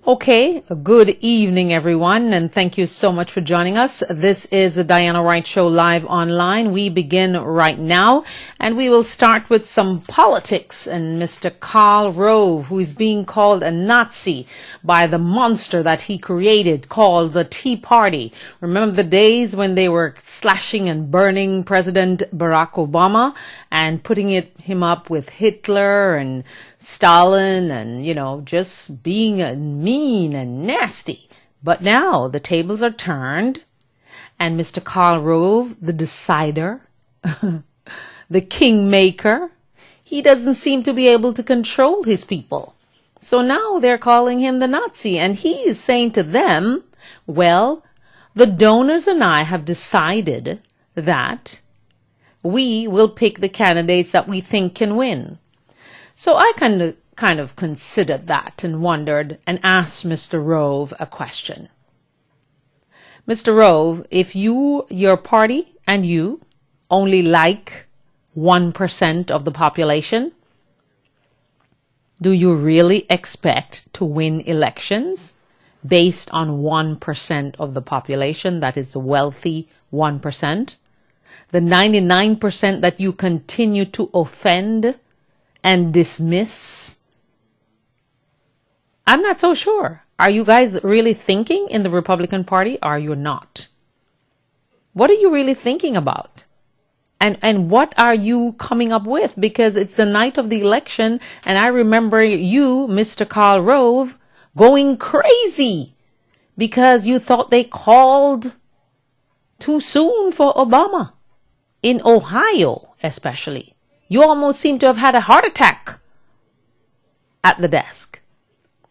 Okay, good evening, everyone, and thank you so much for joining us. This is the Diana Wright Show live online. We begin right now, and we will start with some politics and Mr. Karl Rove, who is being called a Nazi by the monster that he created called the Tea Party. Remember the days when they were slashing and burning President Barack Obama and putting him up with Hitler and Stalin and, just being mean and nasty. But now the tables are turned and Mr. Karl Rove, the decider, the kingmaker, he doesn't seem to be able to control his people. So now they're calling him the Nazi, and he is saying to them, well, the donors and I have decided that we will pick the candidates that we think can win. So I kind of considered that and wondered and asked Mr. Rove a question. Mr. Rove, if your party and you only like 1% of the population, do you really expect to win elections based on 1% of the population, that is the wealthy 1%? The 99% that you continue to offend and dismiss? I'm not so sure. Are you guys really thinking in the Republican Party? Are you not? What are you really thinking about? And what are you coming up with? Because it's the night of the election, and I remember you, Mr. Karl Rove, going crazy because you thought they called too soon for Obama. In Ohio, especially. You almost seem to have had a heart attack at the desk.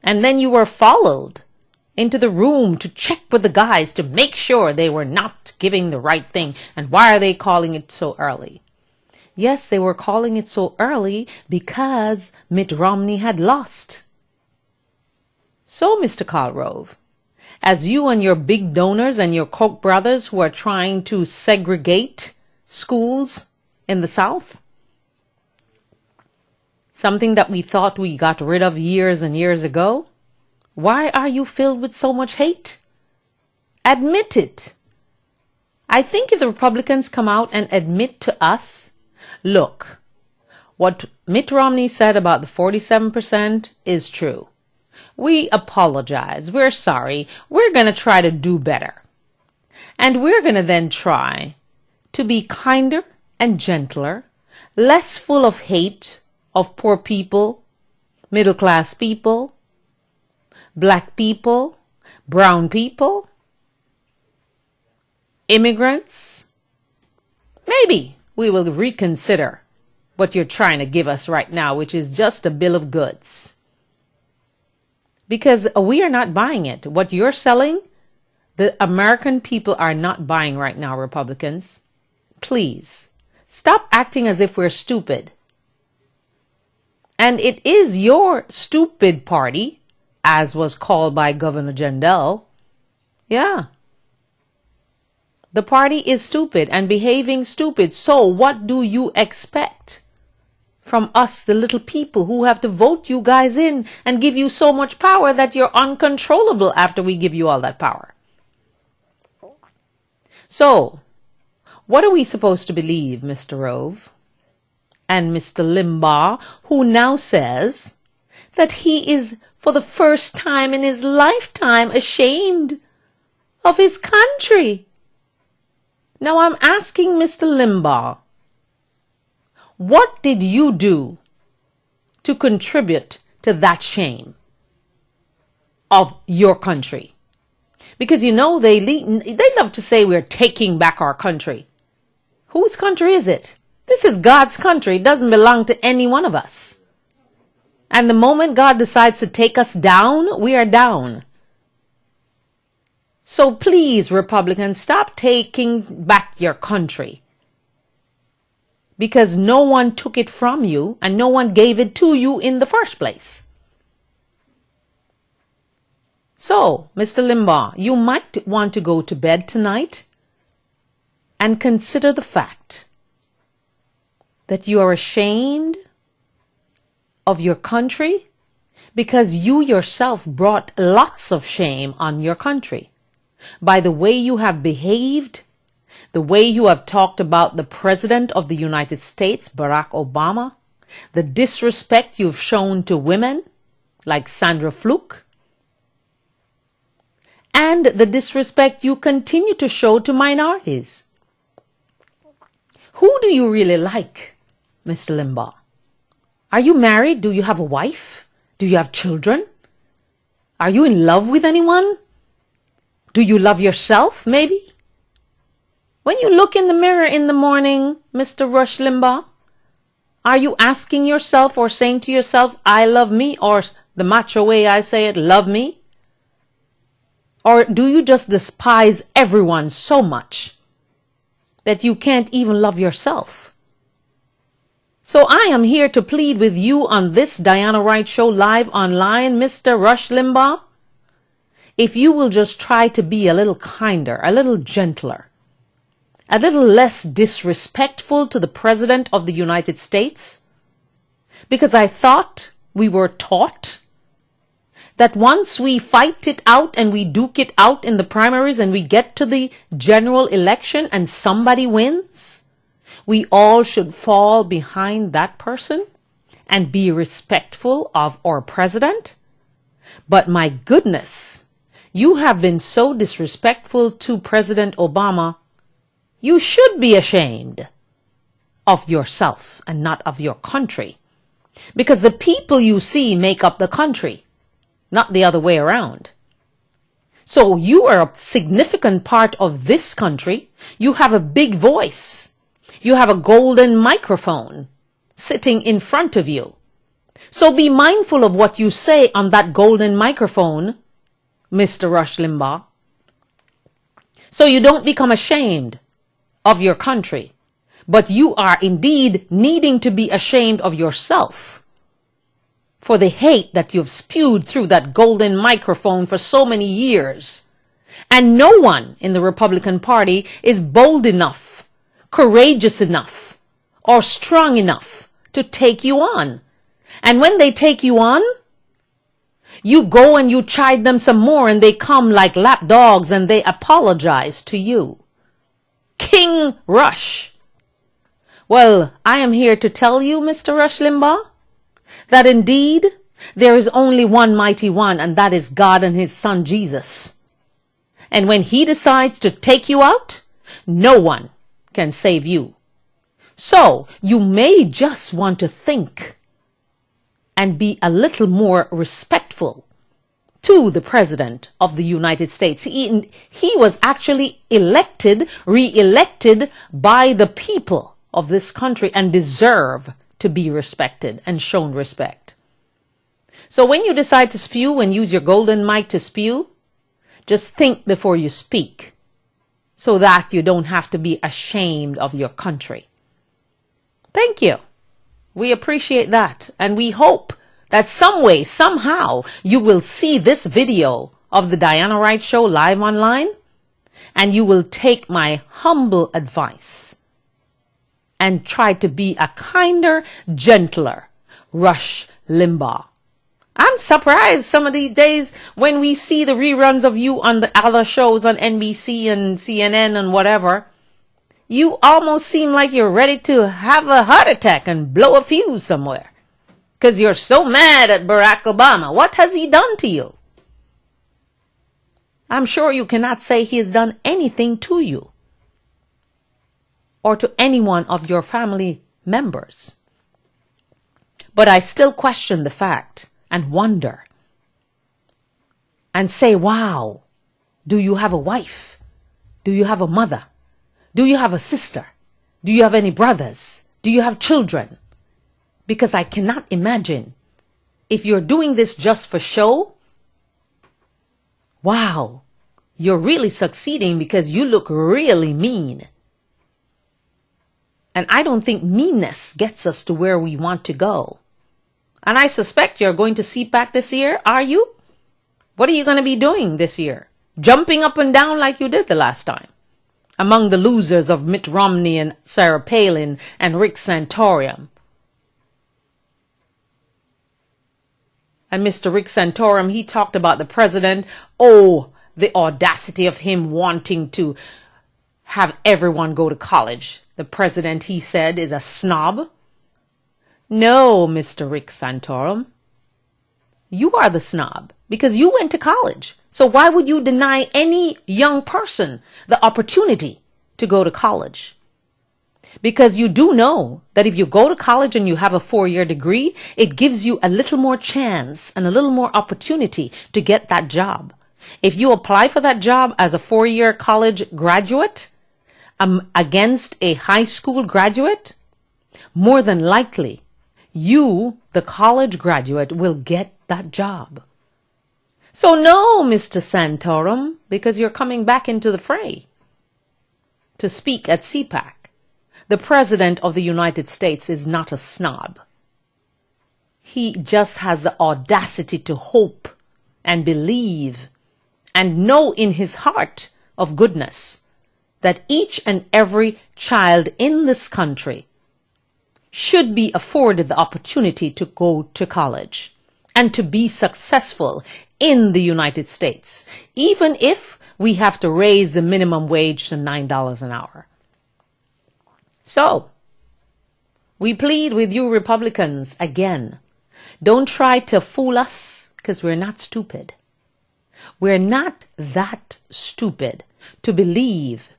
And then you were followed into the room to check with the guys to make sure they were not giving the right thing. And why are they calling it so early? Yes, they were calling it so early because Mitt Romney had lost. So, Mr. Karl Rove, as you and your big donors and your Koch brothers who are trying to segregate schools in the South, something that we thought we got rid of years and years ago, why are you filled with so much hate? Admit it. I think if the Republicans come out and admit to us, look, what Mitt Romney said about the 47% is true. We apologize. We're sorry. We're going to try to do better. And we're going to then try to be kinder and gentler, less full of hate of poor people, middle class people, black people, brown people, immigrants. Maybe we will reconsider what you're trying to give us right now, which is just a bill of goods. Because we are not buying it. What you're selling, the American people are not buying right now, Republicans. Please, stop acting as if we're stupid. And it is your stupid party, as was called by Governor Jindal. Yeah. The party is stupid and behaving stupid. So what do you expect from us, the little people who have to vote you guys in and give you so much power that you're uncontrollable after we give you all that power? So, what are we supposed to believe, Mr. Rove and Mr. Limbaugh, who now says that he is, for the first time in his lifetime, ashamed of his country? Now I'm asking Mr. Limbaugh, what did you do to contribute to that shame of your country? Because they love to say we're taking back our country. Whose country is it? This is God's country. It doesn't belong to any one of us. And the moment God decides to take us down, we are down. So please, Republicans, stop taking back your country. Because no one took it from you and no one gave it to you in the first place. So, Mr. Limbaugh, you might want to go to bed tonight and consider the fact that you are ashamed of your country because you yourself brought lots of shame on your country by the way you have behaved, the way you have talked about the President of the United States, Barack Obama, the disrespect you've shown to women like Sandra Fluke, and the disrespect you continue to show to minorities. Who do you really like, Mr. Limbaugh? Are you married? Do you have a wife? Do you have children? Are you in love with anyone? Do you love yourself, maybe? When you look in the mirror in the morning, Mr. Rush Limbaugh, are you asking yourself or saying to yourself, I love me, or the macho way I say it, love me? Or do you just despise everyone so much that you can't even love yourself? So I am here to plead with you on this Diana Wright Show live online, Mr. Rush Limbaugh. If you will just try to be a little kinder, a little gentler, a little less disrespectful to the President of the United States, because I thought we were taught that once we fight it out and we duke it out in the primaries and we get to the general election and somebody wins, we all should fall behind that person and be respectful of our president. But my goodness, you have been so disrespectful to President Obama. You should be ashamed of yourself and not of your country, because the people you see make up the country, not the other way around. So you are a significant part of this country. You have a big voice. You have a golden microphone sitting in front of you. So be mindful of what you say on that golden microphone, Mr. Rush Limbaugh, so you don't become ashamed of your country, but you are indeed needing to be ashamed of yourself for the hate that you've spewed through that golden microphone for so many years. And no one in the Republican Party is bold enough, courageous enough, or strong enough to take you on. And when they take you on, you go and you chide them some more, and they come like lap dogs and they apologize to you. King Rush. Well, I am here to tell you, Mr. Rush Limbaugh, that indeed there is only one mighty one, and that is God and his son Jesus. And when he decides to take you out, no one can save you. So you may just want to think and be a little more respectful to the President of the United States. He was actually re-elected by the people of this country and deserve to be respected and shown respect. So when you decide to spew and use your golden mic to spew, just think before you speak, so that you don't have to be ashamed of your country. Thank you. We appreciate that, and we hope that some way, somehow, you will see this video of the Diana Wright Show live online, and you will take my humble advice and try to be a kinder, gentler Rush Limbaugh. I'm surprised some of these days when we see the reruns of you on the other shows on NBC and CNN and whatever, you almost seem like you're ready to have a heart attack and blow a fuse somewhere, because you're so mad at Barack Obama. What has he done to you? I'm sure you cannot say he has done anything to you or to any one of your family members. But I still question the fact and wonder and say, wow, do you have a wife? Do you have a mother? Do you have a sister? Do you have any brothers? Do you have children? Because I cannot imagine if you're doing this just for show. Wow, you're really succeeding, because you look really mean. And I don't think meanness gets us to where we want to go. And I suspect you're going to CPAC this year. Are you? What are you going to be doing this year? Jumping up and down like you did the last time, among the losers of Mitt Romney and Sarah Palin and Rick Santorum. And Mr. Rick Santorum, he talked about the president. Oh, the audacity of him wanting to have everyone go to college. The president, he said, is a snob. No, Mr. Rick Santorum. You are the snob because you went to college. So why would you deny any young person the opportunity to go to college? Because you do know that if you go to college and you have a 4-year degree, it gives you a little more chance and a little more opportunity to get that job. If you apply for that job as a 4-year college graduate against a high school graduate, more than likely you, the college graduate, will get that job. So no, Mr. Santorum, because you're coming back into the fray to speak at CPAC. The President of the United States is not a snob. He just has the audacity to hope and believe and know in his heart of goodness that each and every child in this country should be afforded the opportunity to go to college and to be successful in the United States, even if we have to raise the minimum wage to $9 an hour. So, we plead with you Republicans again. Don't try to fool us because we're not stupid. We're not that stupid to believe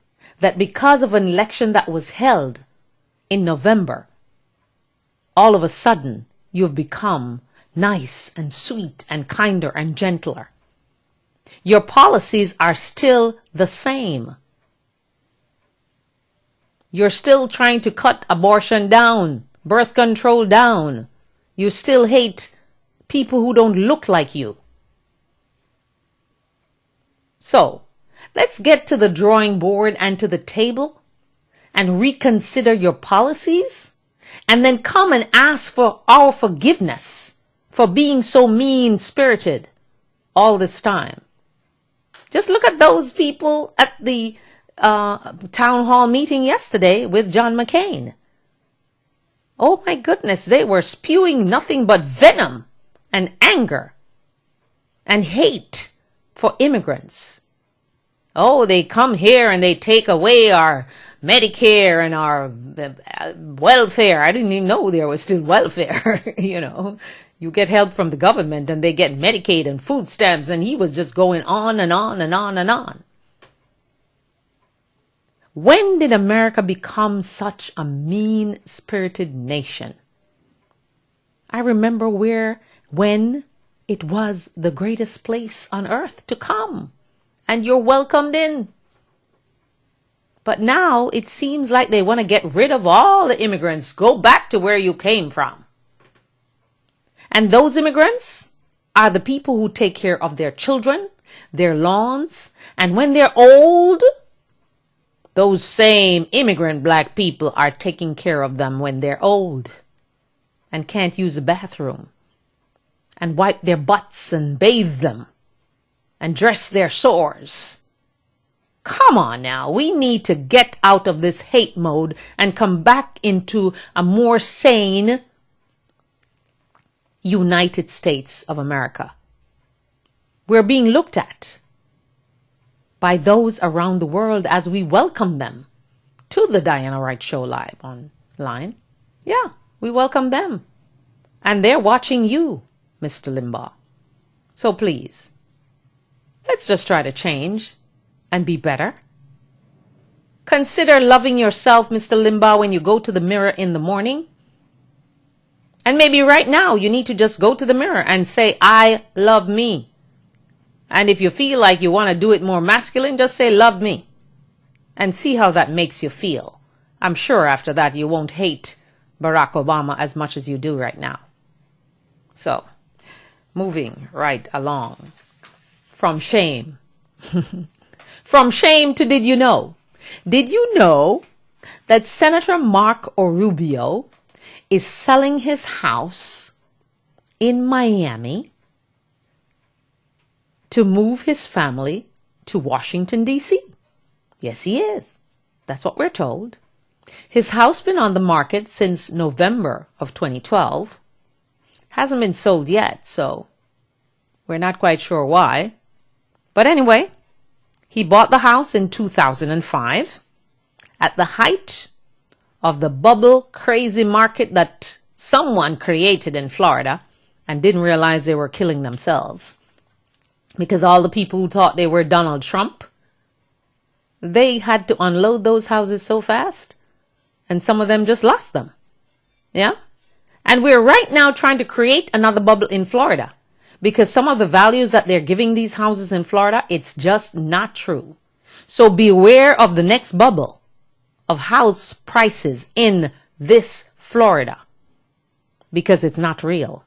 that because of an election that was held in November, all of a sudden you've become nice and sweet and kinder and gentler. Your policies are still the same. You're still trying to cut abortion down, birth control down. You still hate people who don't look like you. So, let's get to the drawing board and to the table and reconsider your policies and then come and ask for our forgiveness for being so mean-spirited all this time. Just look at those people at the town hall meeting yesterday with John McCain. Oh my goodness, they were spewing nothing but venom and anger and hate for immigrants. Oh, they come here and they take away our Medicare and our welfare. I didn't even know there was still welfare. You get help from the government and they get Medicaid and food stamps, and he was just going on and on and on and on. When did America become such a mean-spirited nation? I remember when it was the greatest place on earth to come, and you're welcomed in. But now it seems like they want to get rid of all the immigrants. Go back to where you came from. And those immigrants are the people who take care of their children, their lawns, and when they're old, those same immigrant black people are taking care of them when they're old and can't use a bathroom and wipe their butts and bathe them and dress their sores. Come on now, we need to get out of this hate mode and come back into a more sane United States of America. We're being looked at by those around the world as we welcome them to the Diana Wright Show live online. Yeah, we welcome them. And they're watching you, Mr. Limbaugh. So please, let's just try to change and be better. Consider loving yourself, Mr. Limbaugh, when you go to the mirror in the morning. And maybe right now you need to just go to the mirror and say, I love me. And if you feel like you want to do it more masculine, just say, love me. And see how that makes you feel. I'm sure after that you won't hate Barack Obama as much as you do right now. So, moving right along. From shame. From shame to did you know? Did you know that Senator Marco Rubio is selling his house in Miami to move his family to Washington, D.C.? Yes, he is. That's what we're told. His house been on the market since November of 2012. Hasn't been sold yet, so We're not quite sure why. But anyway, he bought the house in 2005 at the height of the bubble crazy market that someone created in Florida and didn't realize they were killing themselves. Because all the people who thought they were Donald Trump, they had to unload those houses so fast, and some of them just lost them. Yeah? And we're right now trying to create another bubble in Florida, because some of the values that they're giving these houses in Florida, it's just not true. So beware of the next bubble of house prices in this Florida, because it's not real.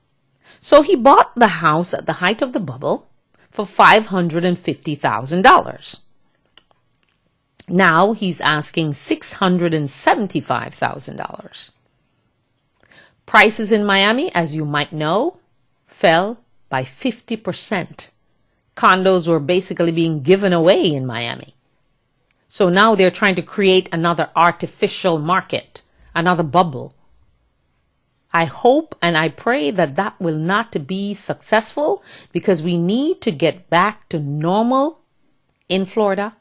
So he bought the house at the height of the bubble for $550,000. Now he's asking $675,000. Prices in Miami, as you might know, fell by 50%. Condos were basically being given away in Miami. So now they're trying to create another artificial market, another bubble. I hope and I pray that that will not be successful, because we need to get back to normal in Florida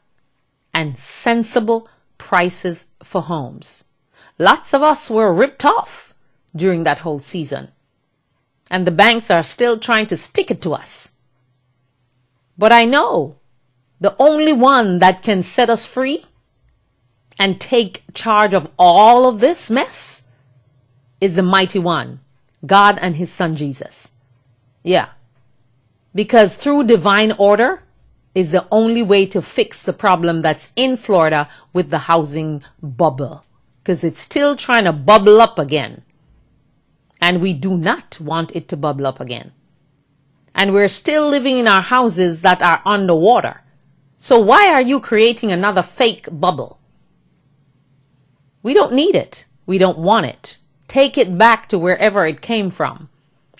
and sensible prices for homes. Lots of us were ripped off during that whole season, and the banks are still trying to stick it to us. But I know the only one that can set us free and take charge of all of this mess is the mighty one, God and his son Jesus. Yeah. Because through divine order is the only way to fix the problem that's in Florida with the housing bubble. Because it's still trying to bubble up again. And we do not want it to bubble up again. And we're still living in our houses that are underwater. So why are you creating another fake bubble? We don't need it. We don't want it. Take it back to wherever it came from,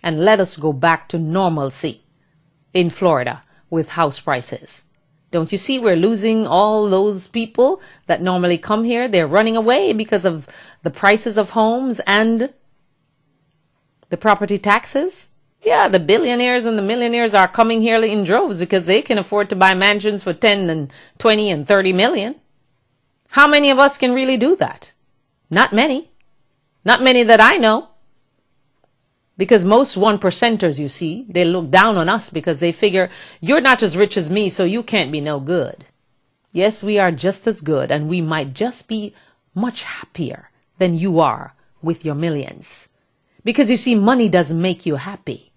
and let us go back to normalcy in Florida with house prices. Don't you see we're losing all those people that normally come here? They're running away because of the prices of homes and the property taxes. Yeah, the billionaires and the millionaires are coming here in droves because they can afford to buy mansions for 10 and 20 and 30 million. How many of us can really do that? Not many. Not many that I know. Because most 1%ers, you see, they look down on us because they figure you're not as rich as me, so you can't be no good. Yes, we are just as good, and we might just be much happier than you are with your millions. Because you see, money doesn't make you happy.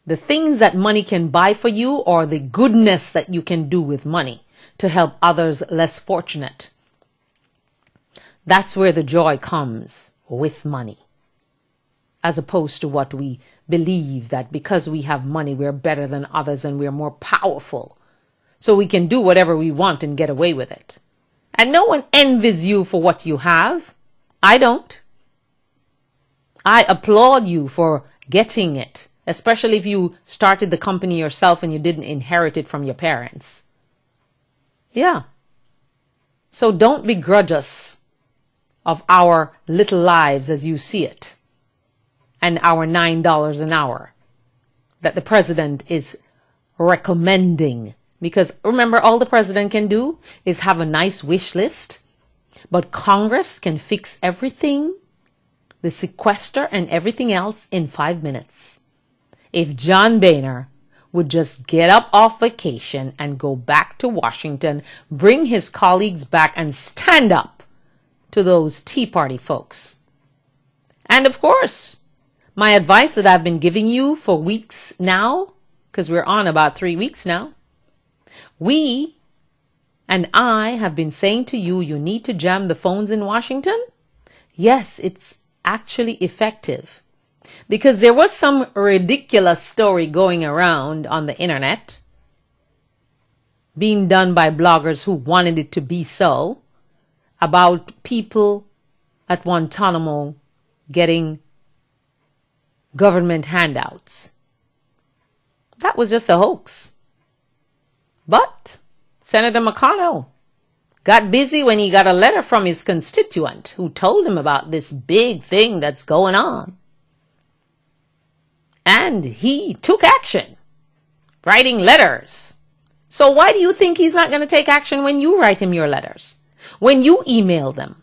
The things that money can buy for you, or the goodness that you can do with money to help others less fortunate. That's where the joy comes, with money. As opposed to what we believe, that because we have money, we're better than others and we're more powerful. So we can do whatever we want and get away with it. And no one envies you for what you have. I don't. I applaud you for getting it, especially if you started the company yourself and you didn't inherit it from your parents. Yeah. So don't begrudge us of our little lives as you see it, and our $9 an hour that the president is recommending. Because remember, all the president can do is have a nice wish list, but Congress can fix everything, the sequester and everything else, in 5 minutes. If John Boehner would just get up off vacation and go back to Washington, bring his colleagues back and stand up to those Tea Party folks. And of course, my advice that I've been giving you for weeks now, because we're on about 3 weeks now, we and I have been saying to you, you need to jam the phones in Washington. Yes, it's actually effective. Because there was some ridiculous story going around on the internet, being done by bloggers who wanted it to be so, about people at Guantanamo getting government handouts. That was just a hoax. But Senator McConnell got busy when he got a letter from his constituent who told him about this big thing that's going on. And he took action, writing letters. So why do you think he's not going to take action when you write him your letters? When you email them?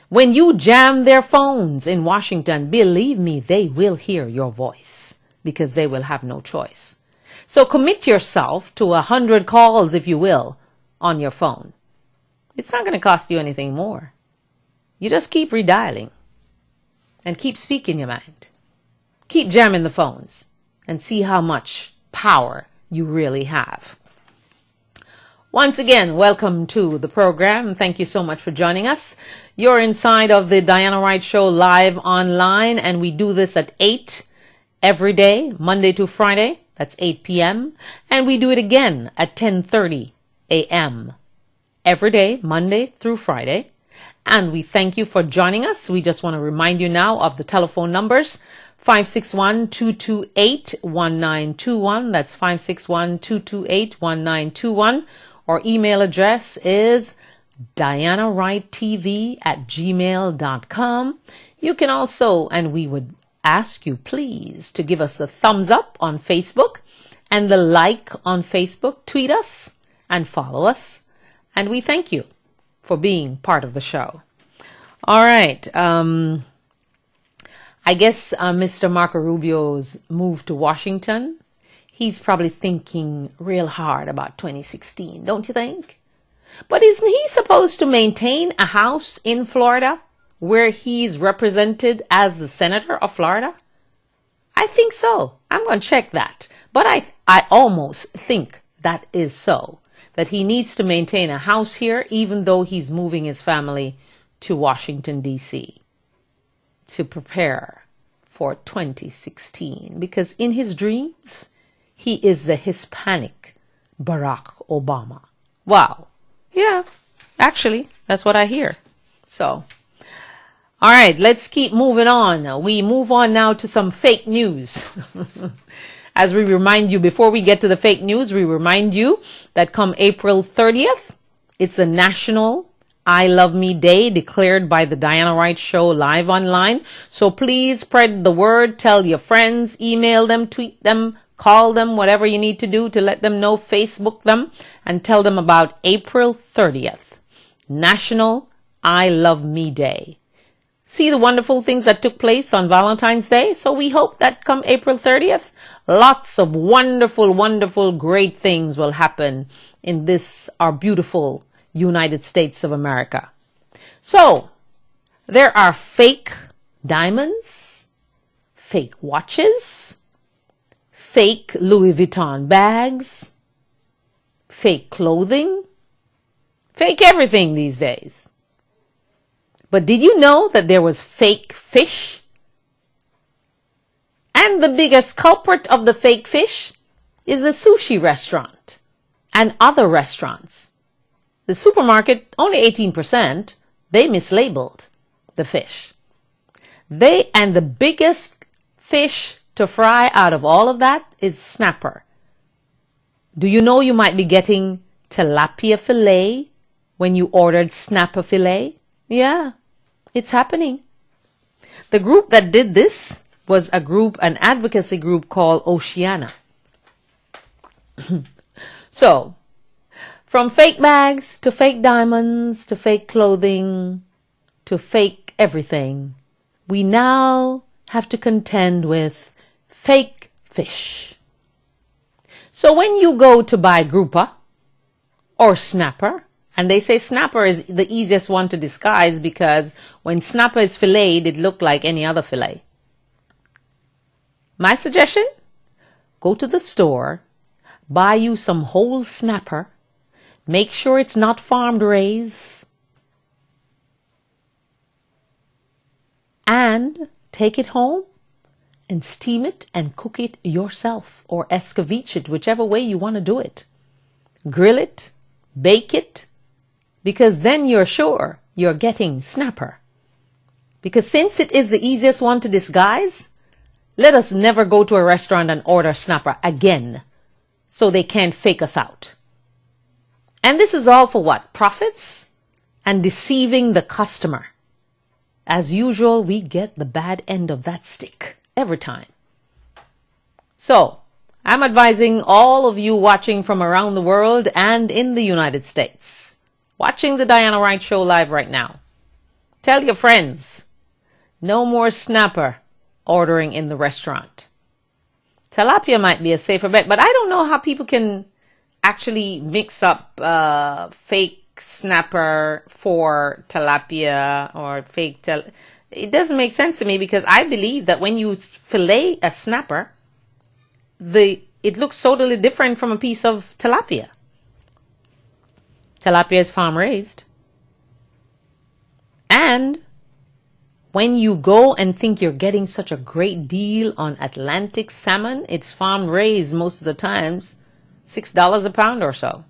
When you jam their phones in Washington, believe me, they will hear your voice because they will have no choice. So commit yourself to 100 calls, if you will, on your phone. It's not going to cost you anything more. You just keep redialing and keep speaking your mind. Keep jamming the phones and see how much power you really have. Once again, welcome to the program. Thank you so much for joining us. You're inside of the Diana Wright Show live online, and we do this at 8 every day, Monday to Friday. That's 8 p.m. And we do it again at 10:30 a.m. every day, Monday through Friday. And we thank you for joining us. We just want to remind you now of the telephone numbers. 561-228-1921. That's 561-228-1921. Our email address is dianawrighttv@gmail.com. You can also, and we would ask you please to give us a thumbs up on Facebook and the like on Facebook. Tweet us and follow us. And we thank you for being part of the show. All right. I guess Mr. Marco Rubio's move to Washington, he's probably thinking real hard about 2016, don't you think? But isn't he supposed to maintain a house in Florida where he's represented as the senator of Florida? I think so. I'm going to check that. But I almost think that is so, that he needs to maintain a house here even though he's moving his family to Washington, D.C. to prepare for 2016. Because in his dreams, he is the Hispanic Barack Obama. Wow. Yeah, actually, that's what I hear. So, all right, let's keep moving on. We move on now to some fake news. As we remind you, before we get to the fake news, we remind you that come April 30th, it's a National I Love Me Day declared by the Diana Wright Show live online. So please spread the word, tell your friends, email them, tweet them, call them, whatever you need to do to let them know, Facebook them, and tell them about April 30th, National I Love Me Day. See the wonderful things that took place on Valentine's Day. So we hope that come April 30th, lots of wonderful, wonderful, great things will happen in this, our beautiful United States of America. So there are fake diamonds, fake watches, fake Louis Vuitton bags, fake clothing, fake everything these days. But did you know that there was fake fish? And the biggest culprit of the fake fish is a sushi restaurant and other restaurants. The supermarket, only 18%, they mislabeled the fish. And the biggest fish to fry out of all of that is snapper. Do you know you might be getting tilapia fillet when you ordered snapper fillet? Yeah, it's happening. The group that did this was an advocacy group called Oceana. So, from fake bags to fake diamonds to fake clothing to fake everything, we now have to contend with fake fish. So when you go to buy grouper or snapper, and they say snapper is the easiest one to disguise because when snapper is filleted, it looked like any other fillet. My suggestion? Go to the store, buy you some whole snapper, make sure it's not farmed raised, and take it home and steam it and cook it yourself or escabeche it, whichever way you want to do it. Grill it, bake it, because then you're sure you're getting snapper. Because since it is the easiest one to disguise, let us never go to a restaurant and order snapper again so they can't fake us out. And this is all for what? Profits and deceiving the customer. As usual, we get the bad end of that stick every time. So, I'm advising all of you watching from around the world and in the United States, watching the Diana Wright Show live right now. Tell your friends, no more snapper ordering in the restaurant. Tilapia might be a safer bet, but I don't know how people can actually mix up fake snapper for tilapia or it doesn't make sense to me, because I believe that when you fillet a snapper, it looks totally different from a piece of tilapia. Tilapia is farm raised. And when you go and think you're getting such a great deal on Atlantic salmon, it's farm raised most of the times, $6 a pound or so.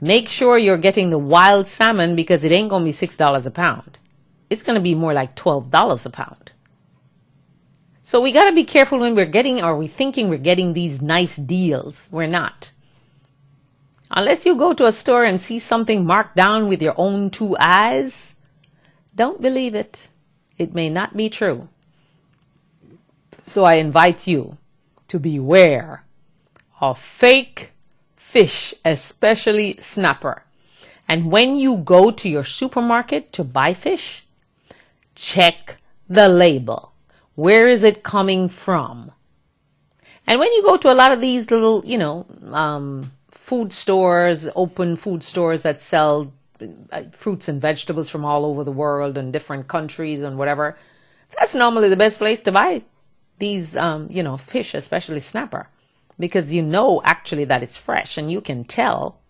Make sure you're getting the wild salmon, because it ain't going to be $6 a pound. It's going to be more like $12 a pound. So we got to be careful when we're getting, or we thinking we're getting these nice deals. We're not. Unless you go to a store and see something marked down with your own two eyes, don't believe it. It may not be true. So I invite you to beware of fake fish, especially snapper. And when you go to your supermarket to buy fish, check the label. Where is it coming from? And when you go to a lot of these little, food stores, open food stores that sell fruits and vegetables from all over the world and different countries and whatever, that's normally the best place to buy these, fish, especially snapper, because you know actually that it's fresh, and you can tell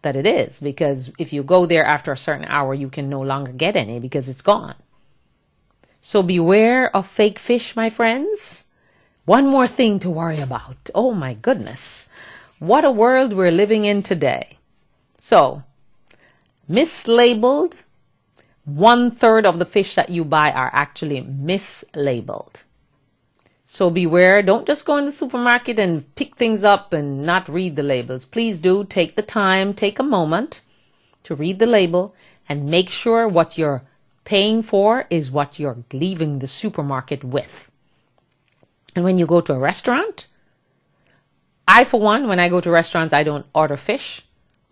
that it is, because if you go there after a certain hour, you can no longer get any because it's gone. So beware of fake fish, my friends. One more thing to worry about. Oh my goodness. What a world we're living in today. So, mislabeled, 1/3 of the fish that you buy are actually mislabeled. So beware. Don't just go in the supermarket and pick things up and not read the labels. Please do take the time, take a moment to read the label and make sure what you're paying for is what you're leaving the supermarket with. And when you go to a restaurant, for one, when I go to restaurants, I don't order fish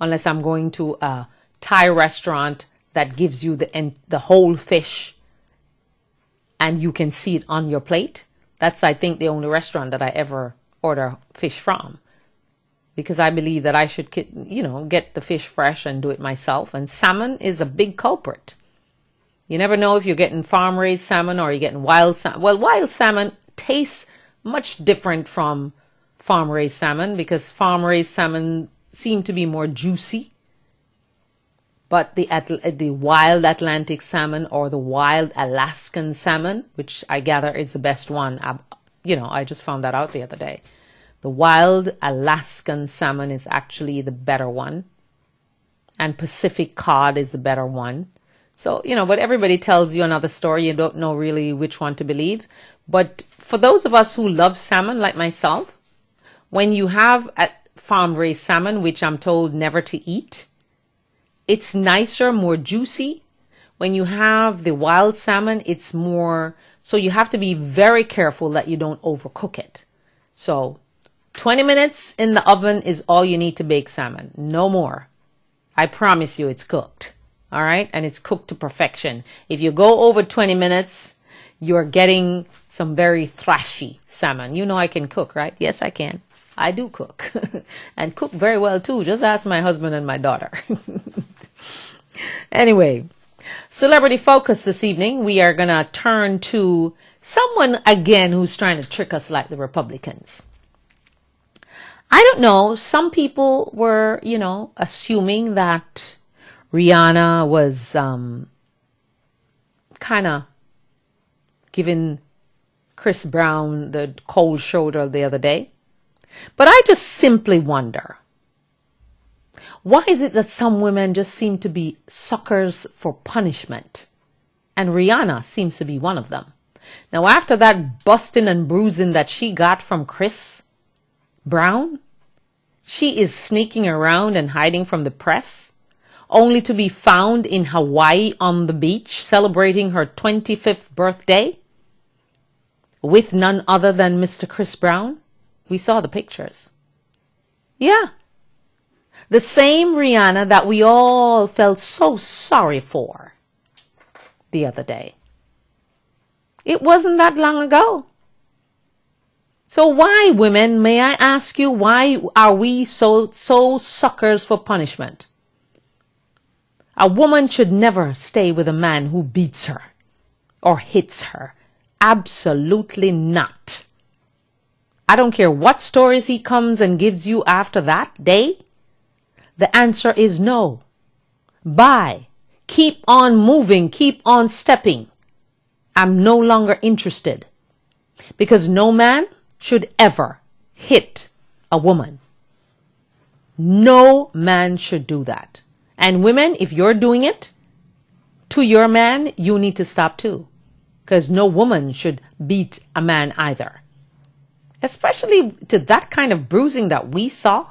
unless I'm going to a Thai restaurant that gives you the whole fish and you can see it on your plate. That's, I think, the only restaurant that I ever order fish from, because I believe that I should, get the fish fresh and do it myself. And salmon is a big culprit. You never know if you're getting farm-raised salmon or you're getting wild salmon. Well, wild salmon tastes much different from farm-raised salmon, because farm-raised salmon seem to be more juicy. But the wild Atlantic salmon or the wild Alaskan salmon, which I gather is the best one, I just found that out the other day. The wild Alaskan salmon is actually the better one. And Pacific cod is the better one. So, but everybody tells you another story. You don't know really which one to believe. But for those of us who love salmon, like myself, when you have a farm-raised salmon, which I'm told never to eat, it's nicer, more juicy. When you have the wild salmon, it's more, so you have to be very careful that you don't overcook it. So 20 minutes in the oven is all you need to bake salmon. No more. I promise you it's cooked. All right. And it's cooked to perfection. If you go over 20 minutes, you're getting some very thrashy salmon. You know I can cook, right? Yes, I can. I do cook and cook very well too. Just ask my husband and my daughter. Anyway, Celebrity Focus this evening, we are going to turn to someone again who's trying to trick us like the Republicans. I don't know. Some people were, assuming that Rihanna was kind of giving Chris Brown the cold shoulder the other day. But I just simply wonder, why is it that some women just seem to be suckers for punishment? And Rihanna seems to be one of them. Now, after that busting and bruising that she got from Chris Brown, she is sneaking around and hiding from the press, only to be found in Hawaii on the beach celebrating her 25th birthday with none other than Mr. Chris Brown. We saw the pictures. Yeah. The same Rihanna that we all felt so sorry for the other day. It wasn't that long ago. So why, women, may I ask you, why are we so suckers for punishment? A woman should never stay with a man who beats her or hits her. Absolutely not. I don't care what stories he comes and gives you after that day. The answer is no. Bye. Keep on moving. Keep on stepping. I'm no longer interested. Because no man should ever hit a woman. No man should do that. And women, if you're doing it to your man, you need to stop too. Because no woman should beat a man either. Especially to that kind of bruising that we saw.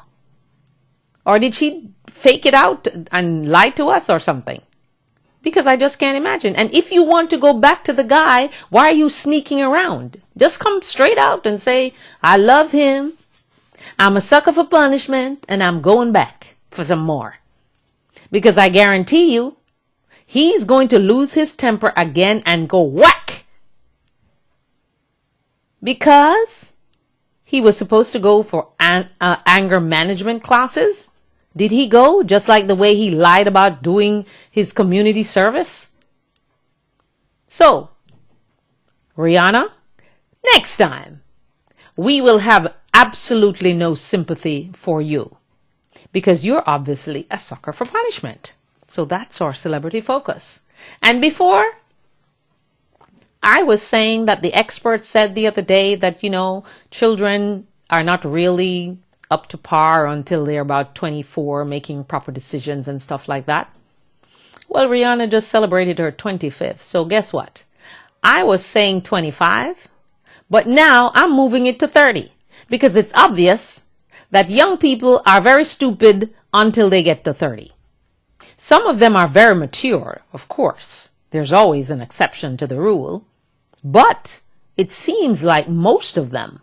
Or did she fake it out and lie to us or something? Because I just can't imagine. And if you want to go back to the guy, why are you sneaking around? Just come straight out and say, I love him. I'm a sucker for punishment and I'm going back for some more. Because I guarantee you, he's going to lose his temper again and go whack. Because he was supposed to go for anger management classes. Did he go just like the way he lied about doing his community service? So, Rihanna, next time, we will have absolutely no sympathy for you because you're obviously a sucker for punishment. So that's our celebrity focus. And before, I was saying that the experts said the other day that, children are not really up to par until they're about 24, making proper decisions and stuff like that. Well, Rihanna just celebrated her 25th. So guess what? I was saying 25, but now I'm moving it to 30 because it's obvious that young people are very stupid until they get to 30. Some of them are very mature, of course. There's always an exception to the rule. But it seems like most of them,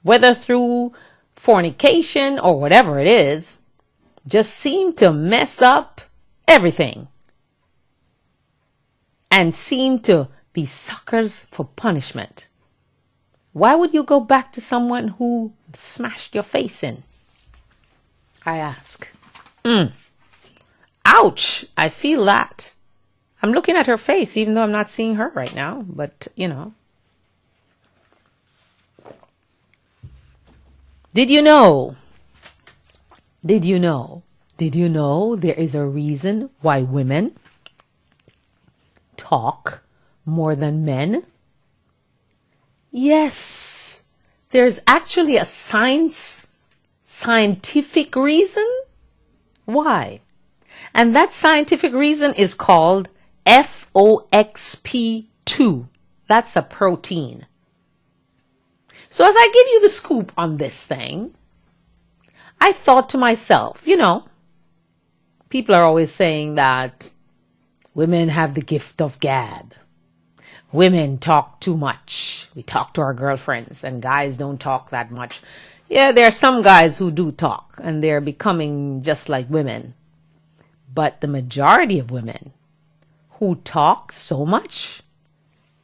whether through fornication or whatever it is, just seem to mess up everything and seem to be suckers for punishment. Why would you go back to someone who smashed your face in? I ask. Ouch! I feel that. I'm looking at her face, even though I'm not seeing her right now, but Did you know there is a reason why women talk more than men? Yes, there's actually a scientific reason why. And that scientific reason is called FOXP2. That's a protein. So as I give you the scoop on this thing, I thought to myself, people are always saying that women have the gift of gab. Women talk too much. We talk to our girlfriends and guys don't talk that much. Yeah, there are some guys who do talk and they're becoming just like women. But the majority of women who talk so much,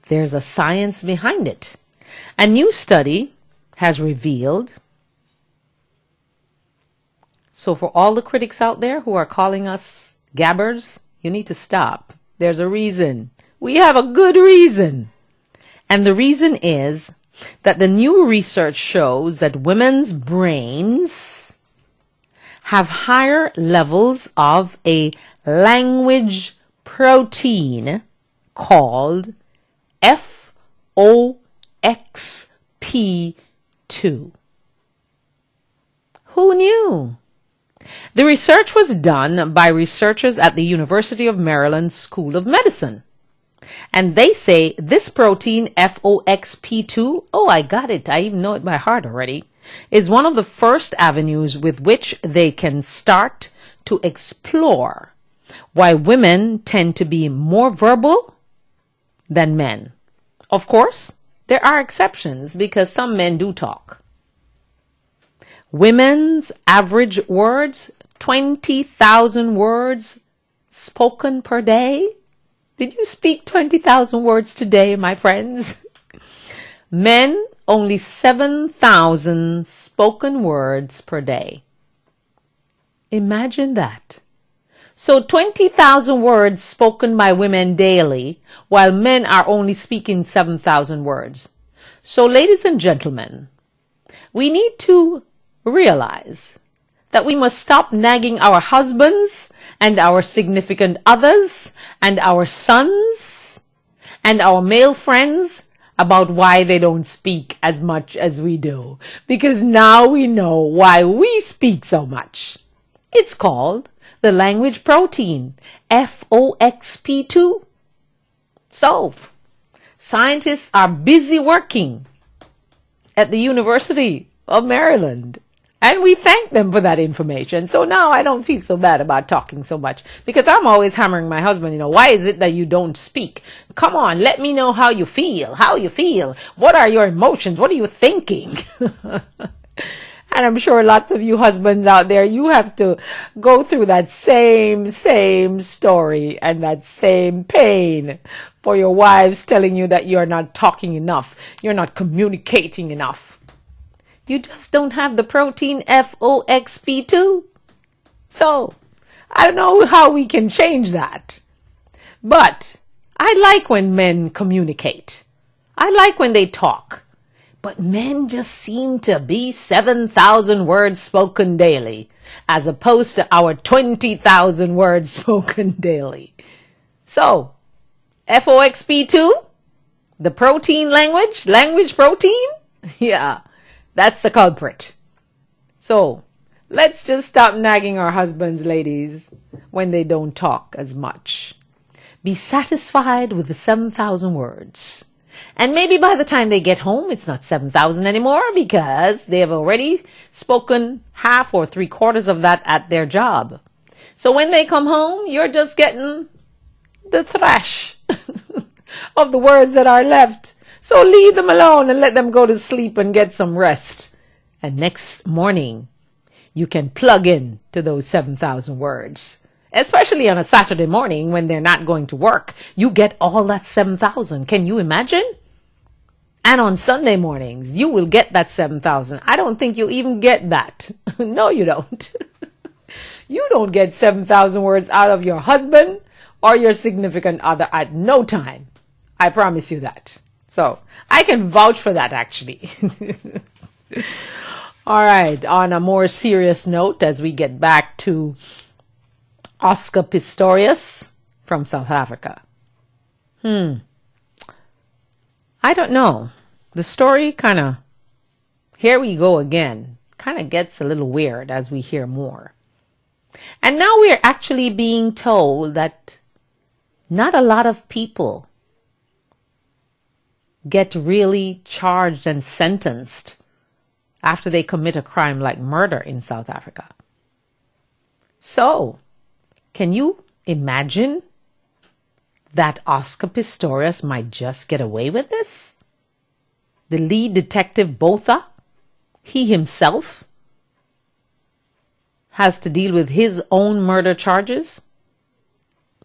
there's a science behind it. A new study has revealed. So for all the critics out there who are calling us gabbers, you need to stop. There's a reason. We have a good reason. And the reason is that the new research shows that women's brains have higher levels of a language protein called FOXP2. Who knew? The research was done by researchers at the University of Maryland School of Medicine. And they say this protein, FOXP2, I got it, I even know it by heart already, is one of the first avenues with which they can start to explore why women tend to be more verbal than men. Of course, there are exceptions because some men do talk. Women's average words, 20,000 words spoken per day. Did you speak 20,000 words today, my friends? Men, only 7,000 spoken words per day. Imagine that. So 20,000 words spoken by women daily, while men are only speaking 7,000 words. So ladies and gentlemen, we need to realize that we must stop nagging our husbands and our significant others and our sons and our male friends about why they don't speak as much as we do. Because now we know why we speak so much. It's called the language protein, FOXP2. So, scientists are busy working at the University of Maryland. And we thank them for that information. So now I don't feel so bad about talking so much, because I'm always hammering my husband, why is it that you don't speak? Come on, let me know how you feel. What are your emotions? What are you thinking? And I'm sure lots of you husbands out there, you have to go through that same story and that same pain for your wives telling you that you're not talking enough. You're not communicating enough. You just don't have the protein FOXP2. So, I don't know how we can change that. But I like when men communicate. I like when they talk. But men just seem to be 7,000 words spoken daily, as opposed to our 20,000 words spoken daily. So, FOXP2, the protein language protein, yeah, that's the culprit. So, let's just stop nagging our husbands, ladies, when they don't talk as much. Be satisfied with the 7,000 words. And maybe by the time they get home, it's not 7,000 anymore, because they have already spoken half or 3/4 of that at their job. So when they come home, you're just getting the thrash of the words that are left. So leave them alone and let them go to sleep and get some rest. And next morning, you can plug in to those 7,000 words. Especially on a Saturday morning when they're not going to work. You get all that 7,000. Can you imagine? And on Sunday mornings, you will get that 7,000. I don't think you even get that. No, you don't. You don't get 7,000 words out of your husband or your significant other at no time. I promise you that. So, I can vouch for that, actually. All right, on a more serious note, as we get back to Oscar Pistorius from South Africa. I don't know. The story here we go again, gets a little weird as we hear more. And now we're actually being told that not a lot of people get really charged and sentenced after they commit a crime like murder in South Africa. So, can you imagine that Oscar Pistorius might just get away with this? The lead detective, Botha, he himself has to deal with his own murder charges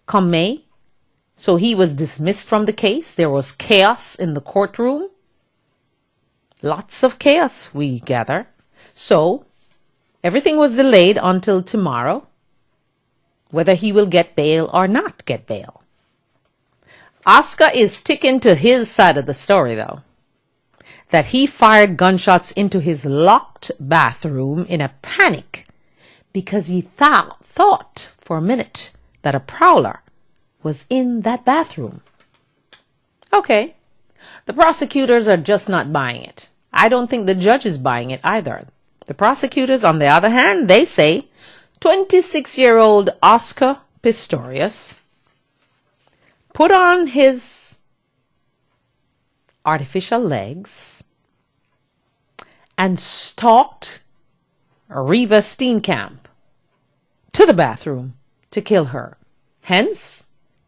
come May. So he was dismissed from the case. There was chaos in the courtroom. Lots of chaos, we gather. So everything was delayed until tomorrow, whether he will get bail or not get bail. Oscar is sticking to his side of the story, though, that he fired gunshots into his locked bathroom in a panic because he thought for a minute that a prowler was in that bathroom. Okay, the prosecutors are just not buying it. I don't think the judge is buying it either. The prosecutors, on the other hand, they say 26-year-old Oscar Pistorius put on his artificial legs and stalked Reeva Steenkamp to the bathroom to kill her. Hence,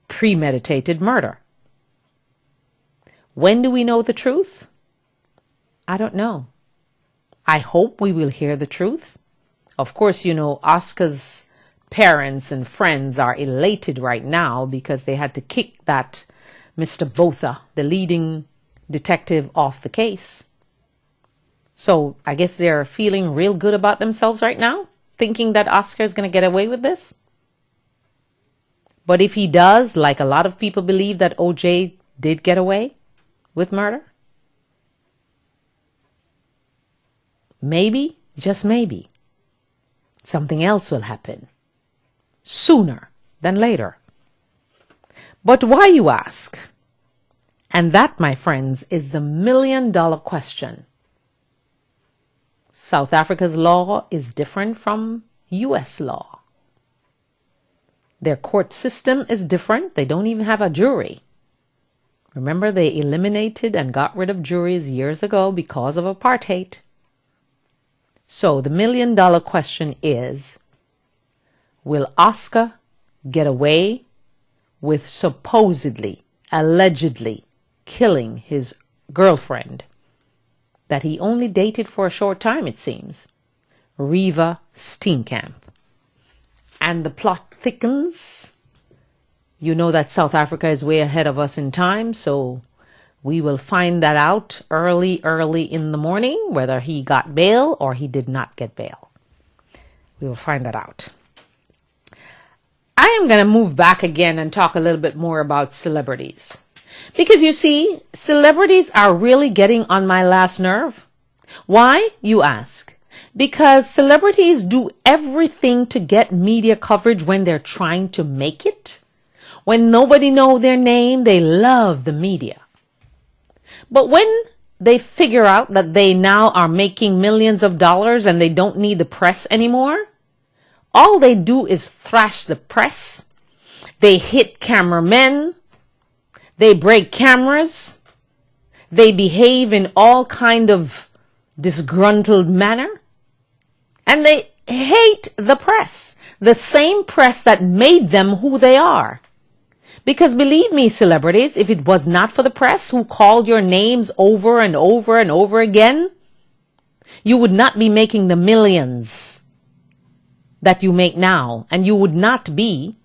premeditated murder. When do we know the truth? I don't know. I hope we will hear the truth. Of course, you know, Oscar's parents and friends are elated right now because they had to kick that Mr. Botha, the leading detective, off the case. So I guess they're feeling real good about themselves right now, thinking that Oscar is going to get away with this. But if he does, like a lot of people believe that OJ did get away with murder, maybe, just maybe, something else will happen sooner than later. But why, you ask? And that, my friends, is the million-dollar question. South Africa's law is different from U.S. law. Their court system is different. They don't even have a jury. Remember, they eliminated and got rid of juries years ago because of apartheid. So the million-dollar question is, will Oscar get away with supposedly, allegedly killing his girlfriend that he only dated for a short time, it seems, Reeva Steenkamp? And the plot thickens. You know that South Africa is way ahead of us in time, so we will find that out early in the morning, whether he got bail or he did not get bail. We will find that out. I am going to move back again and talk a little bit more about celebrities. Because you see, celebrities are really getting on my last nerve. Why, you ask? Because celebrities do everything to get media coverage when they're trying to make it. When nobody knows their name, they love the media. But when they figure out that they now are making millions of dollars and they don't need the press anymore, all they do is thrash the press. They hit cameramen. They break cameras. They behave in all kind of disgruntled manner. And they hate the press, the same press that made them who they are. Because believe me, celebrities, if it was not for the press who called your names over and over and over again, you would not be making the millions that you make now. And you would not be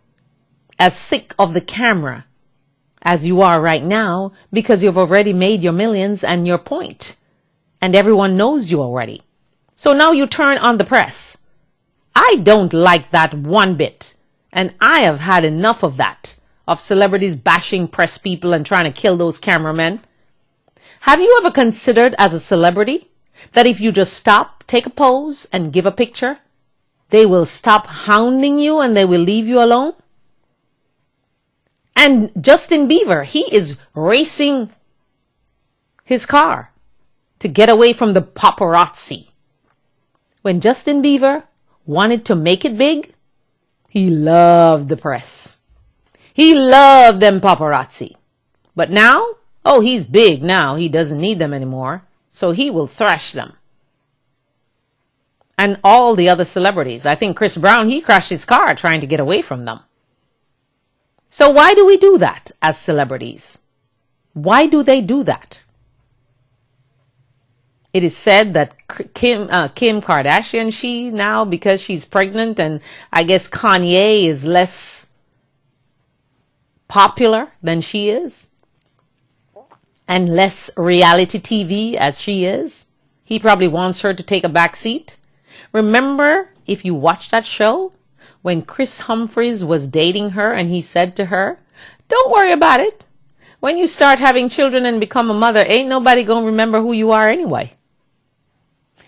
as sick of the camera as you are right now, because you've already made your millions and your point. And everyone knows you already. So now you turn on the press. I don't like that one bit. And I have had enough of that, of celebrities bashing press people and trying to kill those cameramen. Have you ever considered as a celebrity that if you just stop, take a pose and give a picture, they will stop hounding you and they will leave you alone? And Justin Bieber, he is racing his car to get away from the paparazzi. When Justin Bieber wanted to make it big, he loved the press. He loved them paparazzi. But now, oh, he's big now. He doesn't need them anymore. So he will thrash them. And all the other celebrities. I think Chris Brown, he crashed his car trying to get away from them. So why do we do that as celebrities? Why do they do that? It is said that Kim Kardashian, she now, because she's pregnant, and I guess Kanye is less popular than she is, and less reality TV as she is, he probably wants her to take a back seat. Remember, if you watch that show, when Chris Humphries was dating her and he said to her, "Don't worry about it. When you start having children and become a mother, ain't nobody gonna remember who you are anyway."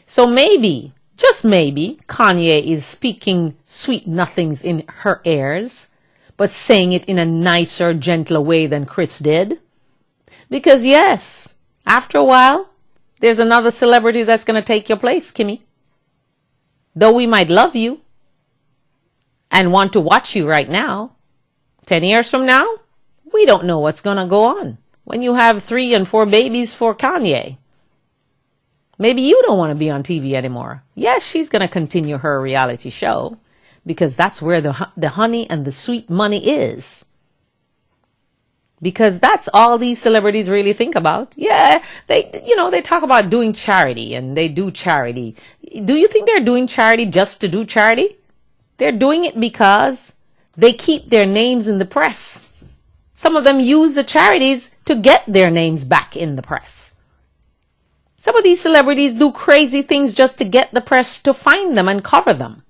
So maybe, just maybe, Kanye is speaking sweet nothings in her ears, but saying it in a nicer, gentler way than Chris did. Because yes, after a while, there's another celebrity that's going to take your place, Kimmy. Though we might love you and want to watch you right now, 10 years from now, we don't know what's going to go on. When you have 3 and 4 babies for Kanye, maybe you don't want to be on TV anymore. Yes, she's going to continue her reality show because that's where the honey and the sweet money is. Because that's all these celebrities really think about. Yeah, they talk about doing charity and they do charity. Do you think they're doing charity just to do charity? They're doing it because they keep their names in the press. Some of them use the charities to get their names back in the press. Some of these celebrities do crazy things just to get the press to find them and cover them.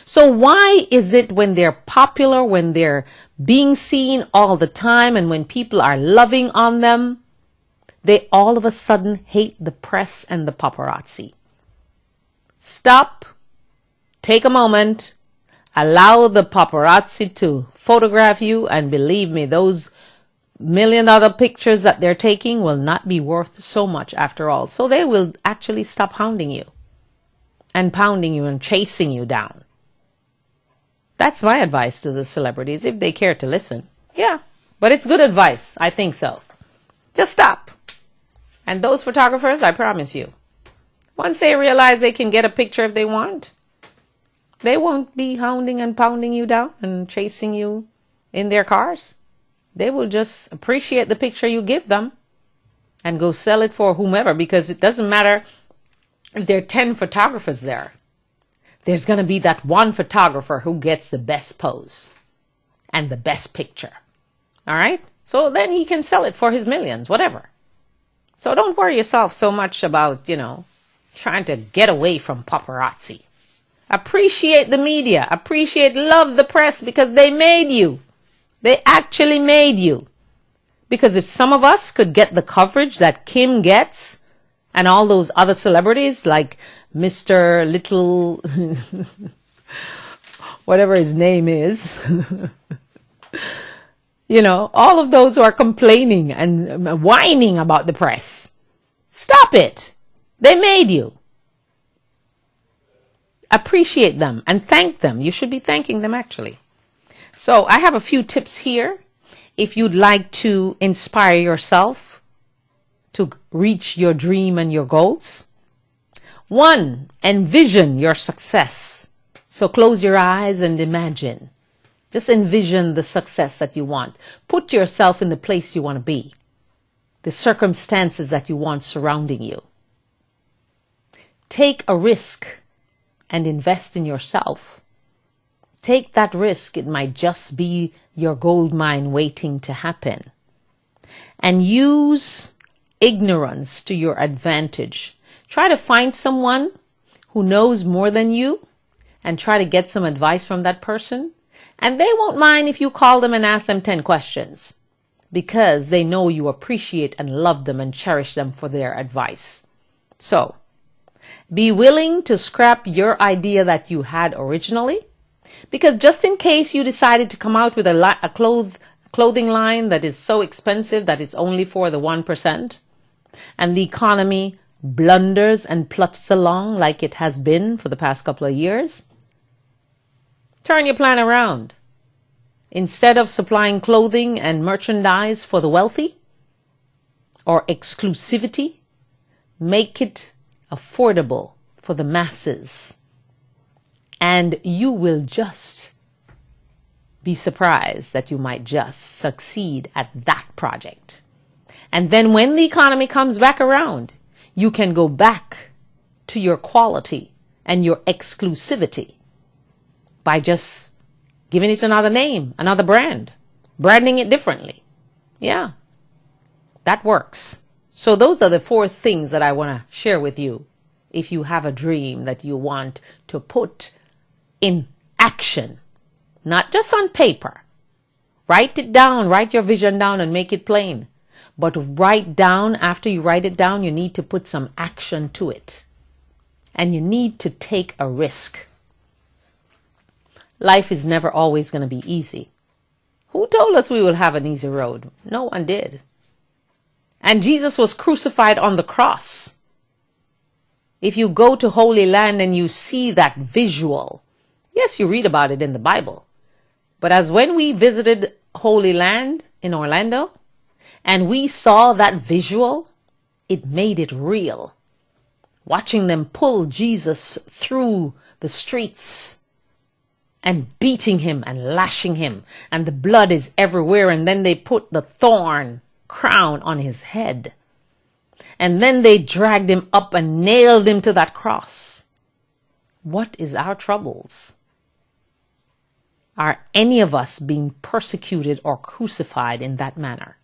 So why is it when they're popular, when they're being seen all the time, and when people are loving on them, they all of a sudden hate the press and the paparazzi? Stop, take a moment, allow the paparazzi to photograph you, and believe me, those $1 million pictures that they're taking will not be worth so much after all. So they will actually stop hounding you and pounding you and chasing you down. That's my advice to the celebrities, if they care to listen. Yeah, but it's good advice. I think so. Just stop. And those photographers, I promise you, once they realize they can get a picture if they want, they won't be hounding and pounding you down and chasing you in their cars. They will just appreciate the picture you give them and go sell it for whomever, because it doesn't matter if there are 10 photographers there. There's going to be that one photographer who gets the best pose and the best picture. All right? So then he can sell it for his millions, whatever. So don't worry yourself so much about, trying to get away from paparazzi. Appreciate the media. Love the press, because they made you. They actually made you. Because if some of us could get the coverage that Kim gets and all those other celebrities like Mr. Little, whatever his name is, all of those who are complaining and whining about the press. Stop it. They made you. Appreciate them and thank them. You should be thanking them, actually. So I have a few tips here if you'd like to inspire yourself to reach your dream and your goals. 1, envision your success. So close your eyes and imagine. Just envision the success that you want. Put yourself in the place you want to be, the circumstances that you want surrounding you. Take a risk and invest in yourself. Take that risk. It might just be your gold mine waiting to happen. And use ignorance to your advantage. Try to find someone who knows more than you and try to get some advice from that person. And they won't mind if you call them and ask them 10 questions, because they know you appreciate and love them and cherish them for their advice. So, be willing to scrap your idea that you had originally, because just in case you decided to come out with a clothing line that is so expensive that it's only for the 1%, and the economy blunders and pluts along like it has been for the past couple of years, turn your plan around. Instead of supplying clothing and merchandise for the wealthy or exclusivity, make it affordable for the masses. And you will just be surprised that you might just succeed at that project. And then when the economy comes back around, you can go back to your quality and your exclusivity by just giving it another name, another brand, branding it differently. Yeah, that works. So those are the 4 things that I want to share with you. If you have a dream that you want to put in action, not just on paper, write it down, write your vision down and make it plain. But write down, after you write it down, you need to put some action to it. And you need to take a risk. Life is never always going to be easy. Who told us we will have an easy road? No one did. And Jesus was crucified on the cross. If you go to Holy Land and you see that visual, yes, you read about it in the Bible. But as when we visited Holy Land in Orlando, and we saw that visual, it made it real. Watching them pull Jesus through the streets and beating him and lashing him, and the blood is everywhere. And then they put the thorn crown on his head. And then they dragged him up and nailed him to that cross. What is our troubles? Are any of us being persecuted or crucified in that manner?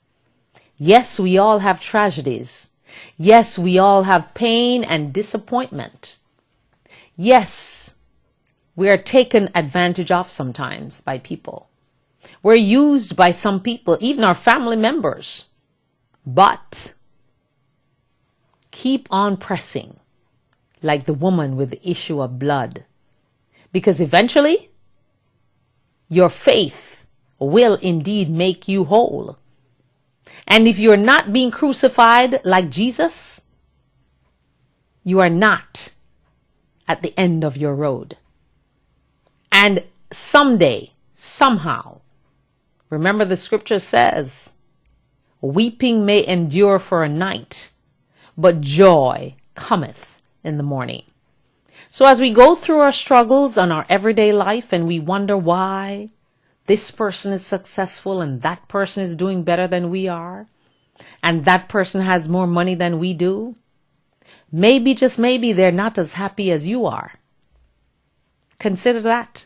Yes, we all have tragedies. Yes, we all have pain and disappointment. Yes, we are taken advantage of sometimes by people. We're used by some people, even our family members. But keep on pressing like the woman with the issue of blood, because eventually your faith will indeed make you whole. And if you're not being crucified like Jesus, you are not at the end of your road. And someday, somehow, remember the scripture says, weeping may endure for a night, but joy cometh in the morning. So as we go through our struggles on our everyday life and we wonder why this person is successful and that person is doing better than we are, and that person has more money than we do, maybe, just maybe, they're not as happy as you are. Consider that.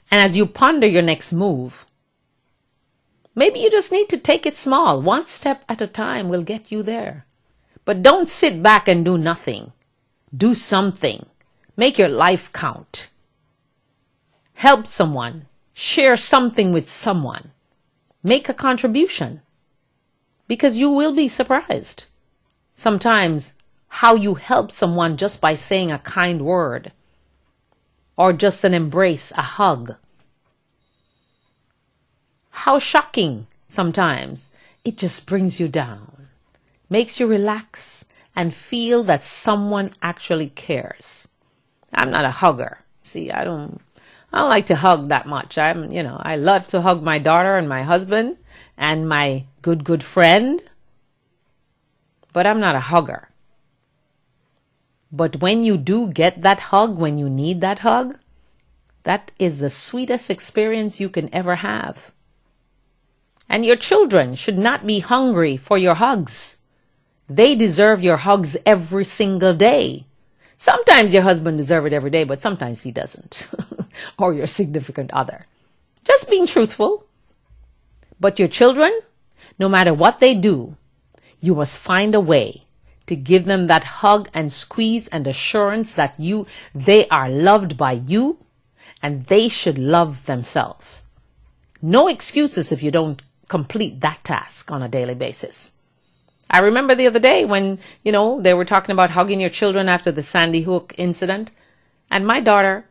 And as you ponder your next move, maybe you just need to take it small. One step at a time will get you there. But don't sit back and do nothing. Do something. Make your life count. Help someone. Share something with someone. Make a contribution. Because you will be surprised sometimes how you help someone just by saying a kind word, or just an embrace, a hug. How shocking sometimes it just brings you down, makes you relax and feel that someone actually cares. I'm not a hugger. See, I don't like to hug that much. I love to hug my daughter and my husband and my good friend, but I'm not a hugger. But when you do get that hug, when you need that hug, that is the sweetest experience you can ever have. And your children should not be hungry for your hugs. They deserve your hugs every single day. Sometimes your husband deserves it every day, but sometimes he doesn't. Or your significant other. Just being truthful. But your children, no matter what they do, you must find a way to give them that hug and squeeze and assurance that they are loved by you and they should love themselves. No excuses if you don't complete that task on a daily basis. I remember the other day when, they were talking about hugging your children after the Sandy Hook incident. And my daughter,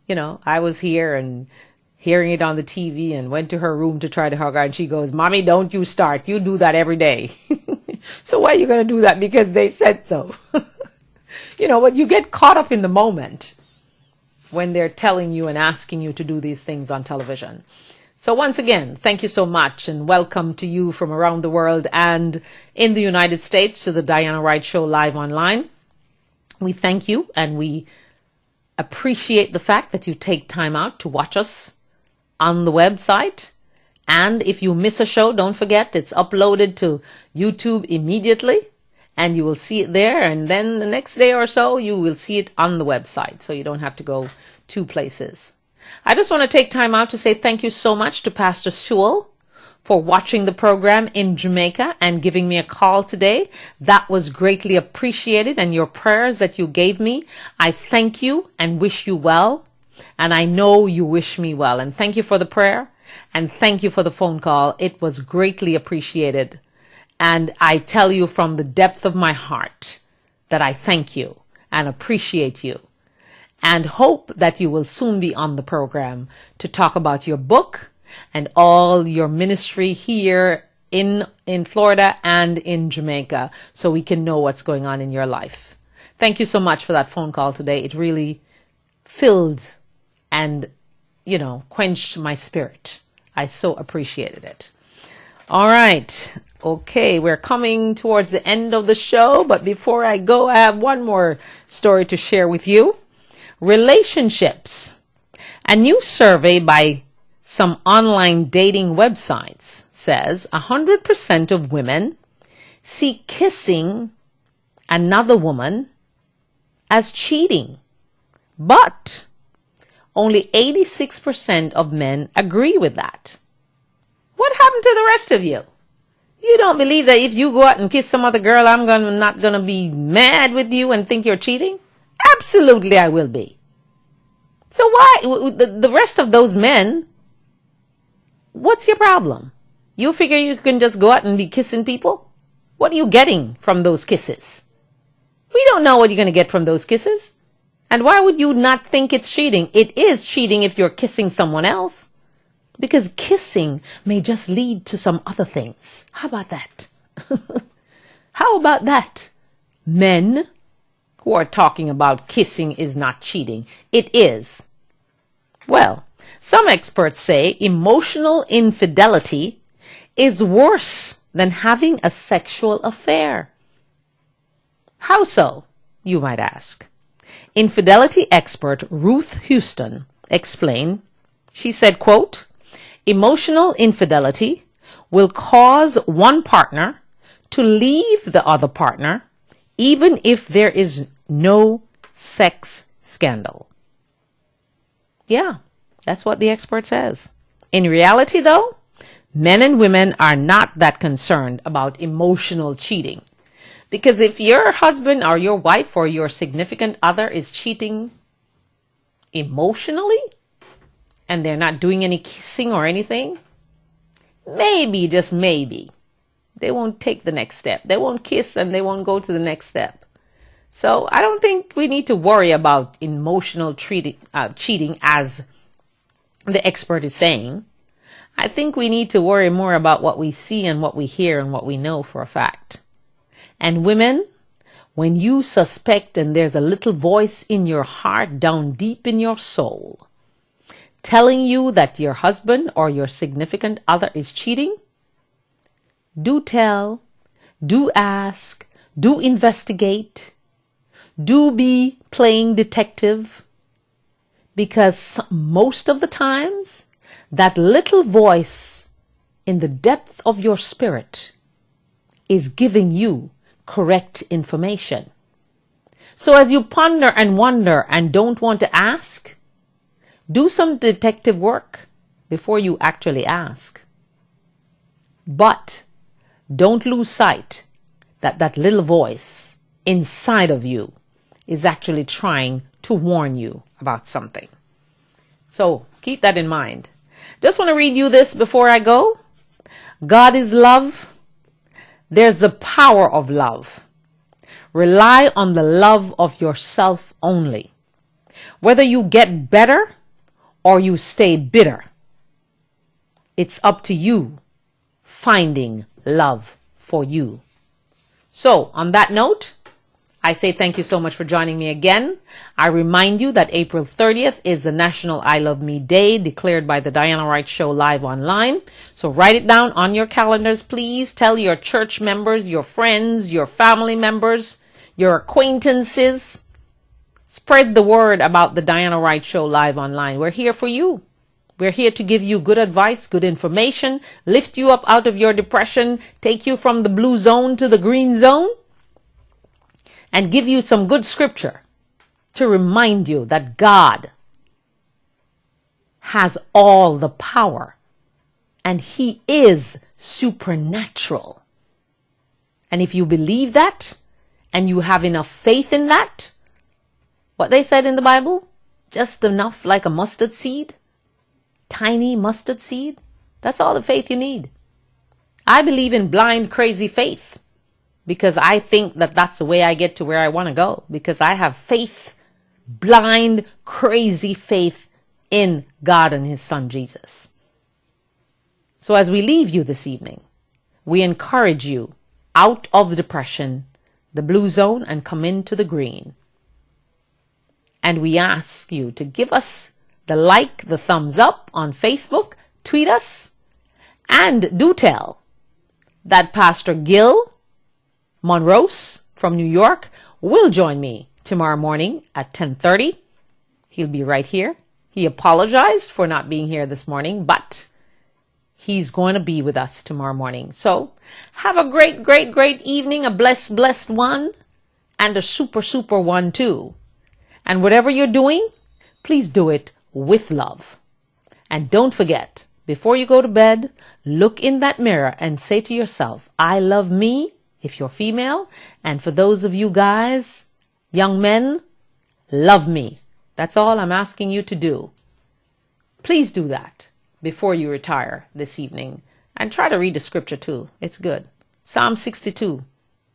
I was here and hearing it on the TV and went to her room to try to hug her. And she goes, "Mommy, don't you start. You do that every day." So why are you going to do that? Because they said so. But you get caught up in the moment when they're telling you and asking you to do these things on television. So once again, thank you so much and welcome to you from around the world and in the United States to the Diana Wright Show live online. We thank you and we appreciate the fact that you take time out to watch us on the website. And if you miss a show, don't forget it's uploaded to YouTube immediately and you will see it there. And then the next day or so, you will see it on the website. So you don't have to go two places. I just want to take time out to say thank you so much to Pastor Sewell for watching the program in Jamaica and giving me a call today. That was greatly appreciated, and your prayers that you gave me, I thank you and wish you well. And I know you wish me well. And thank you for the prayer and thank you for the phone call. It was greatly appreciated. And I tell you from the depth of my heart that I thank you and appreciate you. And hope that you will soon be on the program to talk about your book and all your ministry here in Florida and in Jamaica so we can know what's going on in your life. Thank you so much for that phone call today. It really filled and, quenched my spirit. I so appreciated it. All right. Okay, we're coming towards the end of the show, but before I go, I have one more story to share with you. Relationships. A new survey by some online dating websites says 100% of women see kissing another woman as cheating, but only 86% of men agree with that. What happened to the rest of you? You don't believe that if you go out and kiss some other girl, I'm not going to be mad with you and think you're cheating? Absolutely, I will be. So why, the rest of those men, what's your problem? You figure you can just go out and be kissing people? What are you getting from those kisses? We don't know what you're going to get from those kisses. And why would you not think it's cheating? It is cheating if you're kissing someone else. Because kissing may just lead to some other things. How about that? How about that? Men who are talking about kissing is not cheating. It is. Well, some experts say emotional infidelity is worse than having a sexual affair. How so, you might ask? Infidelity expert Ruth Houston explained. She said, quote, emotional infidelity will cause one partner to leave the other partner even if there is no sex scandal. Yeah, that's what the expert says. In reality, though, men and women are not that concerned about emotional cheating. Because if your husband or your wife or your significant other is cheating emotionally and they're not doing any kissing or anything, maybe, just maybe, they won't take the next step. They won't kiss and they won't go to the next step. So I don't think we need to worry about emotional cheating as the expert is saying. I think we need to worry more about what we see and what we hear and what we know for a fact. And women, when you suspect and there's a little voice in your heart down deep in your soul telling you that your husband or your significant other is cheating, do tell, do ask, do investigate, do be playing detective, because most of the times that little voice in the depth of your spirit is giving you correct information. So as you ponder and wonder and don't want to ask, do some detective work before you actually ask. But don't lose sight that that little voice inside of you is actually trying to warn you about something. So keep that in mind. Just want to read you this before I go. God is love. There's the power of love. Rely on the love of yourself only. Whether you get better or you stay bitter, it's up to you finding love for you. So on that note, I say thank you so much for joining me again. I remind you that April 30th is the National I Love Me Day declared by the Diana Wright Show live online. So write it down on your calendars, please. Tell your church members, your friends, your family members, your acquaintances. Spread the word about the Diana Wright Show live online. We're here for you. We're here to give you good advice, good information, lift you up out of your depression, take you from the blue zone to the green zone, and give you some good scripture to remind you that God has all the power and He is supernatural. And if you believe that and you have enough faith in that, what they said in the Bible, just enough like a mustard seed, tiny mustard seed, that's all the faith you need. I believe in blind, crazy faith. Because I think that that's the way I get to where I want to go. Because I have faith, blind, crazy faith in God and His Son, Jesus. So as we leave you this evening, we encourage you out of the depression, the blue zone, and come into the green. And we ask you to give us the like, the thumbs up on Facebook, tweet us, and do tell that Pastor Gil Monrose from New York will join me tomorrow morning at 10:30 He'll be right here. He apologized for not being here this morning, but he's going to be with us tomorrow morning. So have a great, great, great evening, a blessed, blessed one, and a super, super one too. And whatever you're doing, please do it with love. And don't forget, before you go to bed, look in that mirror and say to yourself, I love me, if you're female. And for those of you guys, young men, love me. That's all I'm asking you to do. Please do that before you retire this evening. And try to read the scripture too. It's good. Psalm 62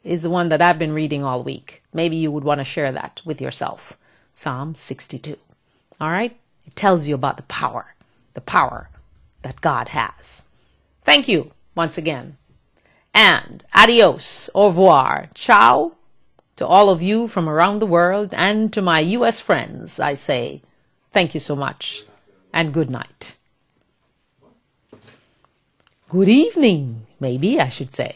is the one that I've been reading all week. Maybe you would want to share that with yourself. Psalm 62. All right? It tells you about the power that God has. Thank you once again. And adios, au revoir, ciao to all of you from around the world, and to my U.S. friends, I say thank you so much and good night. Good evening, maybe I should say.